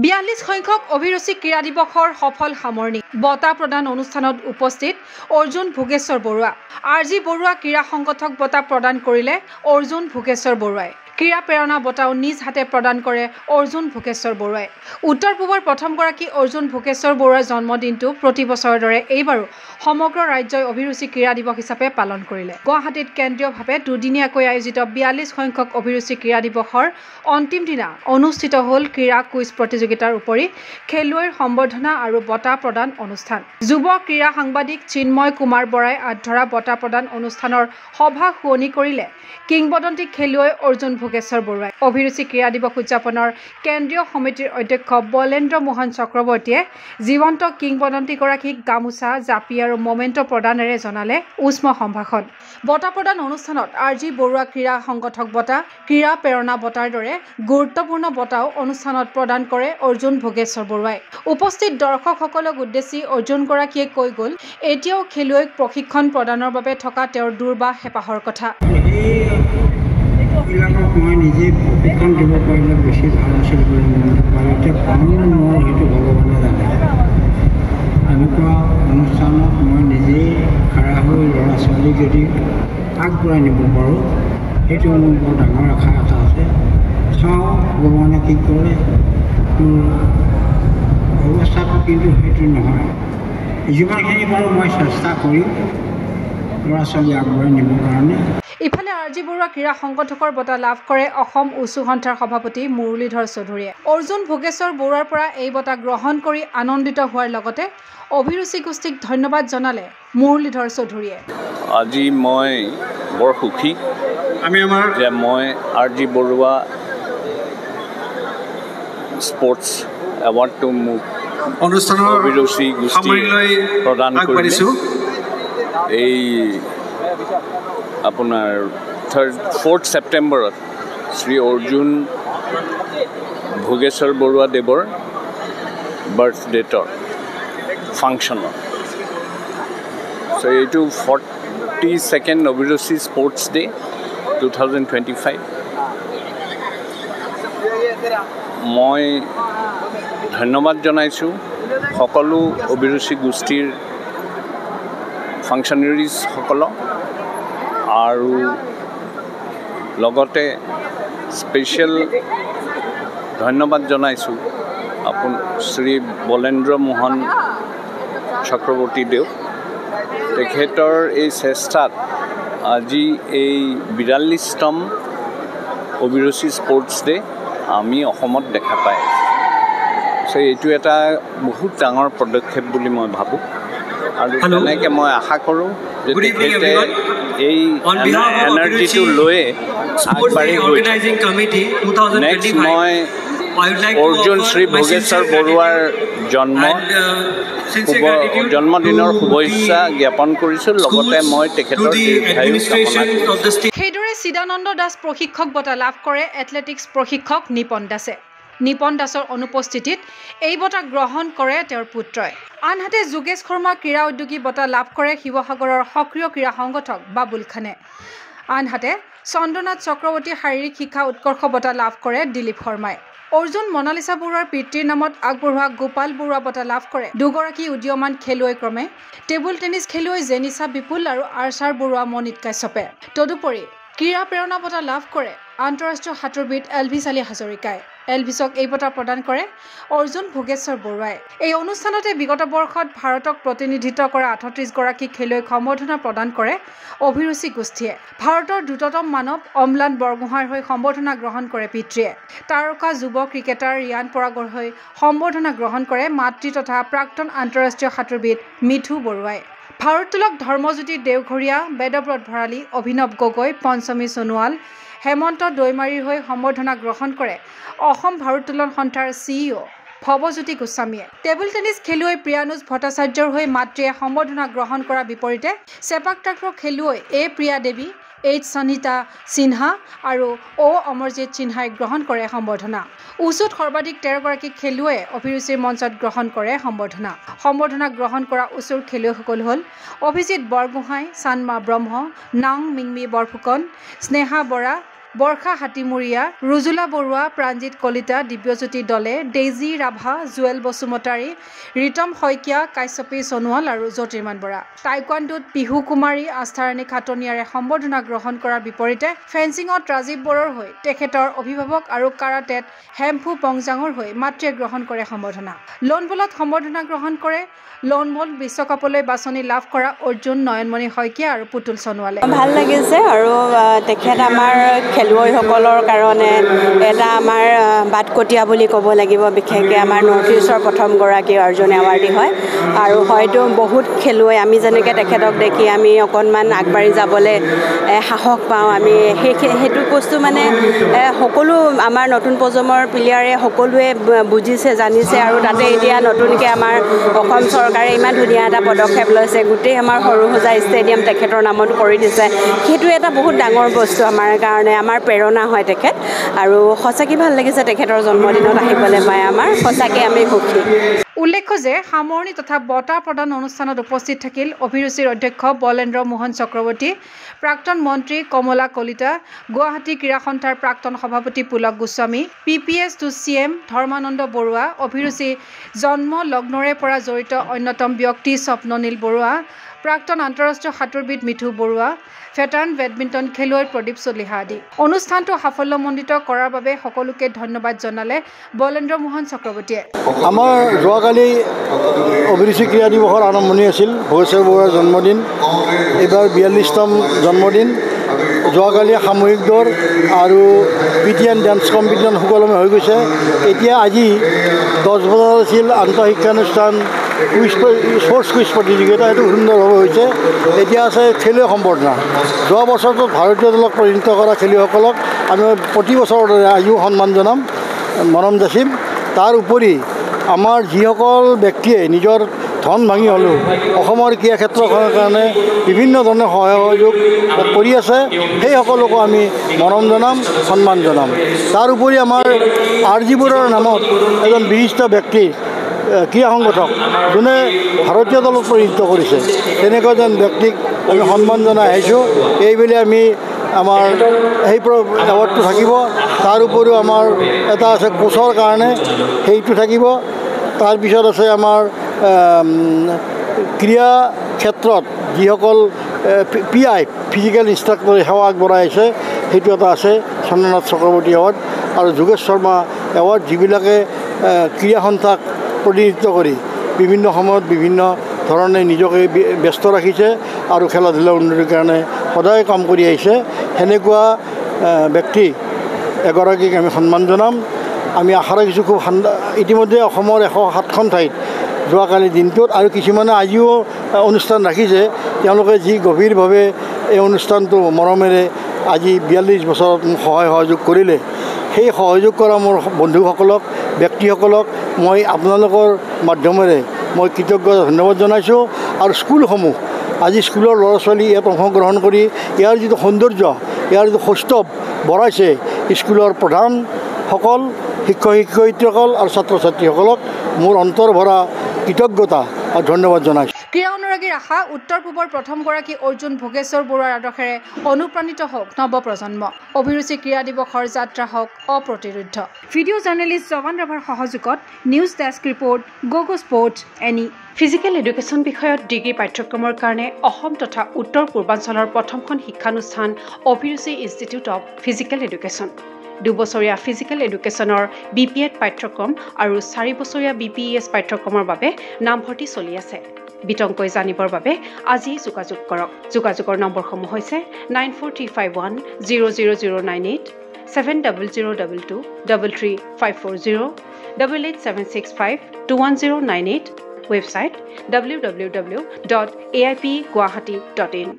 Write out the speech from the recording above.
42 সংখ্যক অভিৰুচি ক্ৰীড়া দিৱসৰ সফল সামৰণি বঁটা প্ৰদান অনুষ্ঠানত উপস্থিত অৰ্জুন ভোগেশ্বৰ বৰুৱা আৰজি বৰুৱা ক্ৰীড়া সংগঠক বঁটা প্ৰদান কৰিলে অৰ্জুন ভোগেশ্বৰ বৰুৱাই ক্ৰীড়া প্ৰেৰণা বঁটাও নিজ হাতে প্ৰদান কৰে অৰ্জুন ভোগেশ্বৰ বৰুৱাই উত্তৰ পূবৰ প্ৰথমগৰাকী অৰ্জুন ভোগেশ্বৰ বৰুৱাৰ জন্মদিনটো প্ৰতি বছৰৰ দৰে এইবাৰো সমগ্ৰ ৰাজ্যই অভিৰুচি ক্ৰীড়া দিৱস হিচাপে পালন কৰিলে গুৱাহাটীত কেন্দ্ৰীয়ভাৱে দুদিনীয়াকৈ আয়োজিত 42 সংখ্যক অভিৰুচি ক্ৰীড়া দিৱসৰ অন্তিম দিনা অনুষ্ঠিত হ'ল ক্ৰীড়া কুইজ প্ৰতিযোগিতাৰ উপৰি খেলুৱৈৰ সম্বৰ্ধনা আৰু বঁটা প্ৰদান অনুষ্ঠান যুৱ ক্ৰীড়া সাংবাদিক চিন্ময় কুমাৰ বৰাই আধৰা বঁটা প্ৰদান অনুষ্ঠানৰ সভা শুৱনি কৰিলে কিংবদন্তি খেলুৱৈ অৰ্জুন ভোগেশ্বৰ বৰুৱাই অভিৰুচি ক্ৰীড়া দিৱস উদযাপনৰ কেন্দ্ৰীয় সমিতিৰ অধ্যক্ষ বলেন্দ্ৰ মোহন চক্ৰৱৰ্তীয়ে জীৱন্ত কিংবদন্তিগৰাকীক গামোচা জাপি আৰু মমেণ্ট প্ৰদানেৰে জনালে উষ্ম সম্ভাষণ বঁটা প্ৰদান অনুষ্ঠানত আৰজি বৰুৱা ক্ৰীড়া সংগঠক বঁটা ক্ৰীড়া প্ৰেৰণা বঁটাৰ দৰে গুৰুত্বপূৰ্ণ বঁটাও অনুষ্ঠানত প্ৰদান কৰে অৰ্জুন ভোগেশ্বৰ বৰুৱাই উপস্থিত দৰ্শকসকলক উদ্দেশ্যি অৰ্জুনগৰাকীয়ে কৈ গ'ল এতিয়াও খেলুৱৈক প্ৰশিক্ষণ প্ৰদানৰ বাবে থকা তেওঁৰ দুৰ্বাহ হেঁপাহৰ কথা মই নিজে প্ৰশিক্ষণ দিব পাৰিলে বেছি ভাল আছিল বুলি মনত পাৰোঁ এতিয়া পাৰোঁ মই সেইটো ভগৱানে জানে এনেকুৱা অনুষ্ঠানত মই নিজেই খাৰা হৈ ল'ৰা ছোৱালীক যদি আগবঢ়াই নিব পাৰোঁ সেইটো মোৰ বৰ ডাঙৰ আশা এটা আছে চাওঁ ভগৱানে কি কৰে অৱস্থাটো কিন্তু সেইটো নহয় যিমানখিনি পাৰোঁ মই চেষ্টা কৰিম ল'ৰা ছোৱালী আগবঢ়াই নিবৰ কাৰণে ইফালে আৰজি বৰুৱা ক্ৰীড়া সংগঠকৰ বঁটা লাভ কৰে অসম উচ্চ সন্থাৰ সভাপতি মুৰলীধৰ চৌধুৰীয়ে অৰ্জুন ভোগেশ্বৰ বৰুৱাৰ পৰা এই বঁটা গ্ৰহণ কৰি আনন্দিত হোৱাৰ লগতে অভিৰুচি গোষ্ঠীক ধন্যবাদ জনালে মুৰলীধৰ চৌধুৰীয়ে আজি মই বৰ সুখী যে মই আৰজি বৰুৱা স্পৰ্টছ এৱাৰ্ডটো মোক অনুষ্ঠানৰ অভিৰুচি গোষ্ঠী প্ৰদান কৰিছে এই আপোনাৰ 4 ছেপ্টেম্বৰত শ্ৰী অৰ্জুন ভোগেশ্বৰ বৰুৱা দেৱৰ বাৰ্থডেটৰ ফাংচনত চ' এইটো 42nd অভিৰুচি স্পৰ্টছ ডে 2025 মই ধন্যবাদ জনাইছোঁ সকলো অভিৰুচি গোষ্ঠীৰ ফাংচনাৰিজসকলক আৰু লগতে স্পেচিয়েল ধন্যবাদ জনাইছোঁ শ্ৰী বলেন্দ্ৰ মোহন চক্ৰৱৰ্তীদেৱ তেখেতৰ এই চেষ্টাত আজি এই 42তম অভিৰুচি স্পৰ্টছ ডে আমি অসমত দেখা পাই আছোঁ এইটো এটা বহুত ডাঙৰ পদক্ষেপ বুলি মই ভাবোঁ আৰু তেনেকৈ মই আশা কৰোঁ যে তেখেতে এই এনাৰ্জিটো লৈ আগবাঢ়ি গৈ নেক্সট মই অৰ্জুন শ্ৰী ভোগেশ্বৰ বৰুৱাৰ জন্মদিনৰ শুভেচ্ছা জ্ঞাপন কৰিছোঁ লগতে মই তেখেতৰ সেইদৰে চিদানন্দ দাস প্ৰশিক্ষক বঁটা লাভ কৰে এথলেটিক্স প্ৰশিক্ষক নিপন দাসে নিপন দাসৰ অনুপস্থিতিত এই বঁটা গ্ৰহণ কৰে তেওঁৰ পুত্ৰই আনহাতে যোগেশ শৰ্মা ক্ৰীড়া উদ্যোগী বঁটা লাভ কৰে শিৱসাগৰৰ সক্ৰিয় ক্ৰীড়া সংগঠক বাবুল খানে আনহাতে চন্দ্ৰনাথ চক্ৰৱৰ্তী শাৰীৰিক শিক্ষা উৎকৰ্ষ বঁটা লাভ কৰে দিলীপ শৰ্মাই অৰ্জুন মনালিছা বৰুৱাৰ পিতৃৰ নামত আগবঢ়োৱা গোপাল বৰুৱা বঁটা লাভ কৰে দুগৰাকী উদীয়মান খেলুৱৈ ক্ৰমে টেবুল টেনিছ খেলুৱৈ জেনিছা বিপুল আৰু আৰ্চাৰ বৰুৱা মনিত কাশ্যপে তদুপৰি ক্ৰীড়া প্ৰেৰণা বঁটা লাভ কৰে আন্তঃৰাষ্ট্ৰীয় সাঁতোৰবিদ এলভিছ আলী হাজৰিকাই এলভিছক এই বঁটা প্ৰদান কৰে অৰ্জুন ভোগেশ্বৰ বৰুৱাই এই অনুষ্ঠানতে বিগত বৰ্ষত ভাৰতক প্ৰতিনিধিত্ব কৰা 38গৰাকী খেলুৱৈক সম্বৰ্ধনা প্ৰদান কৰে অভিৰুচি গোষ্ঠীয়ে ভাৰতৰ দ্ৰুততম মানৱ অম্লান বৰগোহাঁইৰ হৈ সম্বৰ্ধনা গ্ৰহণ কৰে পিতৃয়ে তাৰকা যুৱ ক্ৰিকেটাৰ ৰিয়ান পৰাগৰ হৈ সম্বৰ্ধনা গ্ৰহণ কৰে মাতৃ তথা প্ৰাক্তন আন্তঃৰাষ্ট্ৰীয় সাঁতোৰবিদ মিথু বৰুৱাই ভাৰতোলক ধৰ্মজ্যোতি দেওঘৰীয়া বেদব্ৰত ভৰালী অভিনৱ গগৈ পঞ্চমী সোণোৱাল হেমন্ত দৈমাৰীৰ হৈ সম্বৰ্ধনা গ্ৰহণ কৰে অসম ভাৰোত্তোলন সন্থাৰ CEO ভৱজ্যোতি গোস্বামীয়ে টেবুল টেনিছ খেলুৱৈ প্ৰিয়ানুজ ভট্টাচাৰ্যৰ হৈ মাতৃয়ে সম্বৰ্ধনা গ্ৰহণ কৰাৰ বিপৰীতে চেপাক টাক্ৰ খেলুৱৈ প্ৰিয়া দেৱী সনিতা সিনহা আৰু অমৰজিৎ সিনহাই গ্ৰহণ কৰে সম্বৰ্ধনা উচুত সৰ্বাধিক 13গৰাকী খেলুৱৈয়ে অভিৰুচিৰ মঞ্চত গ্ৰহণ কৰে সম্বৰ্ধনা গ্ৰহণ কৰা উচুৰ খেলুৱৈসকল হ'ল অভিজিত বৰগোহাঁই চানমা ব্ৰহ্ম নাং মিংমি বৰফুকন স্নেহা বৰা বৰ্ষা হাতীমুৰীয়া, ৰুজুলা বৰুৱা, প্ৰাঞ্জিত কলিতা, দিব্যজ্যোতি দলে, ডেইজি ৰাভা, জুৱেল বসুমতাৰী, ৰিতম শইকীয়া, কাশ্যপী সোণোৱাল আৰু জ্যোতিৰ্মান বৰা। টাইকোৱাণ্ডোত পিহু কুমাৰী আস্থাৰাণী খাটনিয়াৰে সম্বৰ্ধনা গ্ৰহণ কৰাৰ বিপৰীতে ফেন্সিঙত ৰাজীৱ বড়োৰ হৈ তেখেতৰ অভিভাৱক আৰু কাৰাটেত হেমফু পংজাঙৰ হৈ মাতৃয়ে গ্ৰহণ কৰে সম্বৰ্ধনা। লন বলত সম্বৰ্ধনা গ্ৰহণ কৰে লন বল বিশ্বকাপলৈ বাছনি লাভ কৰা অৰ্জুন, নয়নমণি শইকীয়া আৰু পুতুল সোণোৱালে। ভাল লাগিছে আৰু তেখেত আমাৰ খেলুৱৈসকলৰ কাৰণে এটা আমাৰ বাটকটীয়া বুলি ক'ব লাগিব। বিশেষকৈ আমাৰ নৰ্থ ইষ্টৰ প্ৰথমগৰাকী অৰ্জুন এৱাৰ্ডী হয় আৰু হয়তো বহুত খেলুৱৈ আমি যেনেকৈ তেখেতক দেখি আমি অকণমান আগবাঢ়ি যাবলৈ সাহস পাওঁ। আমি সেইটো বস্তু মানে সকলো আমাৰ নতুন প্ৰজন্মৰ প্লেয়াৰে সকলোৱে বুজিছে, জানিছে আৰু তাতে এতিয়া নতুনকৈ আমাৰ অসম চৰকাৰে ইমান ধুনীয়া এটা পদক্ষেপ লৈছে। গোটেই আমাৰ সৰুসজাই ষ্টেডিয়াম তেখেতৰ নামত কৰি দিছে। সেইটো এটা বহুত ডাঙৰ বস্তু আমাৰ কাৰণে, আমাৰ প্ৰেৰণা হয় তেখেত। আৰু সঁচাকৈ ভাল লাগিছে তেখেতৰ জন্মদিনত আহিবলৈ পাই, আমাৰ সঁচাকৈ আমি সুখী। উল্লেখ্য যে সামৰণি তথা বঁটা প্ৰদান অনুষ্ঠানত উপস্থিত থাকিল অভিৰুচিৰ অধ্যক্ষ বলেন্দ্ৰ মোহন চক্ৰৱৰ্তী, প্ৰাক্তন মন্ত্ৰী কমলা কলিতা, গুৱাহাটী ক্ৰীড়া সন্থাৰ প্ৰাক্তন সভাপতি Pulak Goswami, PPS to CM Dharmananda Barua, অভিৰুচি জন্ম লগ্নৰে পৰা জড়িত অন্যতম ব্যক্তি স্বপ্ননীল বৰুৱা, প্ৰাক্তন আন্তঃৰাষ্ট্ৰীয় সাঁতোৰবিদ মিথু বৰুৱা, ভেটাৰান বেডমিণ্টন খেলুৱৈ প্ৰদীপ চলিহা আদি। অনুষ্ঠানটো সাফল্যমণ্ডিত কৰাৰ বাবে সকলোকে ধন্যবাদ জনালে বলেন্দ্ৰ মোহন চক্ৰৱৰ্তীয়ে। আমাৰ যোৱাকালি অভিৰুচি ক্ৰীড়া দিৱসৰ আৰম্ভণি আছিল। ভোগেশ্বৰ বৰুৱাৰ জন্মদিন, এইবাৰ 42তম জন্মদিন। যোৱাকালি সামূহিক দৌৰ আৰু পিটিএন ডান্স কম্পিটিশ্যন সুকলমে হৈ গৈছে। এতিয়া আজি 10 বজাত আছিল আন্তঃশিক্ষানুষ্ঠান স্পৰ্টছ কুইজ প্ৰতিযোগিতা, সেইটো সুন্দৰভাৱে হৈছে। এতিয়া আছে খেলুৱৈ সম্বৰ্ধনা। যোৱা বছৰটোত ভাৰতীয় দলক প্ৰতিনিধিত্ব কৰা খেলুৱৈসকলক আমি প্ৰতি বছৰৰ দৰে আজিও সন্মান জনাম, মৰম যাচিম। তাৰ উপৰি আমাৰ যিসকল ব্যক্তিয়ে নিজৰ ধন ভাঙি হ'লেও অসমৰ ক্ৰীড়া ক্ষেত্ৰখনৰ কাৰণে বিভিন্ন ধৰণে সহায় সহযোগ কৰি আছে, সেই সকলকো আমি মৰম জনাম, সন্মান জনাম। তাৰ উপৰি আমাৰ RG বৰুৱাৰ নামত এজন বিশিষ্ট ব্যক্তি ক্ৰীড়া সংগঠক যোনে ভাৰতীয় দলক প্ৰতিনিধিত্ব কৰিছে, তেনেকুৱা এজন ব্যক্তিক আমি সন্মান জনাই আহিছোঁ। এইবেলি আমি আমাৰ সেই এৱাৰ্ডটো থাকিব। তাৰ উপৰিও আমাৰ এটা আছে কোচৰ কাৰণে, সেইটো থাকিব। তাৰপিছত আছে আমাৰ ক্ৰীড়া ক্ষেত্ৰত যিসকল PI ফিজিকেল ইনষ্ট্ৰাক্টৰে সেৱা আগবঢ়াই আছে, সেইটো এটা আছে চন্দ্ৰনাথ চক্ৰৱৰ্তী এৱাৰ্ড আৰু যোগেশ শৰ্মা এৱাৰ্ড, যিবিলাকে ক্ৰীড়া সন্থাক প্ৰতিনিধিত্ব কৰি বিভিন্ন সময়ত বিভিন্ন ধৰণে নিজকে ব্যস্ত ৰাখিছে আৰু খেলা ধূলা উন্নতিৰ কাৰণে সদায় কাম কৰি আহিছে। সেনেকুৱা ব্যক্তি এগৰাকীক আমি সন্মান জনাম। আমি আশা ৰাখিছোঁ খুব ইতিমধ্যে অসমৰ 107খন ঠাইত যোৱাকালি দিনটোত আৰু কিছুমানে আজিও অনুষ্ঠান ৰাখিছে। তেওঁলোকে যি গভীৰভাৱে এই অনুষ্ঠানটো মৰমেৰে আজি 42 বছৰত মোক সহায় সহযোগ কৰিলে, সেই সহযোগ কৰা মোৰ বন্ধুসকলক, ব্যক্তিসকলক মই আপোনালোকৰ মাধ্যমেৰে মই কৃতজ্ঞতা ধন্যবাদ জনাইছোঁ। আৰু স্কুলসমূহ, আজি স্কুলৰ ল'ৰা ছোৱালী ইয়াত অংশগ্ৰহণ কৰি ইয়াৰ যিটো সৌন্দৰ্য, ইয়াৰ যিটো সৌষ্ঠৱ বঢ়াইছে, স্কুলৰ প্ৰধানসকল, শিক্ষক শিক্ষয়িত্ৰীসকল আৰু ছাত্ৰ ছাত্ৰীসকলক মোৰ অন্তৰ ভৰা কৃতজ্ঞতা আৰু ধন্যবাদ জনাইছোঁ। ক্ৰীড়া অনুৰাগীৰ আশা উত্তৰ পূবৰ প্ৰথমগৰাকী অৰ্জুন ভোগেশ্বৰ বৰুৱাৰ আদৰ্শেৰে অনুপ্ৰাণিত হওক নৱপ্ৰজন্ম। অভিৰুচি ক্ৰীড়া দিৱসৰ যাত্ৰা হওক অপ্ৰতিৰোধ্য। ভিডিঅ' জাৰ্নেলিষ্ট জৱান ৰাভাৰ সহযোগত নিউজ ডেস্ক ৰিপৰ্ট গগো স্পৰ্টছ এনি। ফিজিকেল এডুকেশ্যন বিষয়ত ডিগ্ৰী পাঠ্যক্ৰমৰ কাৰণে অসম তথা উত্তৰ পূৰ্বাঞ্চলৰ প্ৰথমখন শিক্ষানুষ্ঠান অভিৰুচি ইনষ্টিটিউট অৱ ফিজিকেল এডুকেশ্যন। 2 বছৰীয়া ফিজিকেল এডুকেশ্যনৰ BPEd পাঠ্যক্ৰম আৰু 4 বছৰীয়া BPES পাঠ্যক্ৰমৰ বাবে নামভৰ্তি চলি আছে। বিতংকৈ জানিবৰ বাবে আজি যোগাযোগ কৰক। যোগাযোগৰ নম্বৰসমূহ হৈছে 9435100098, 7002 33540, 88765210998, ৱেবছাইট www.aipguwahati.in।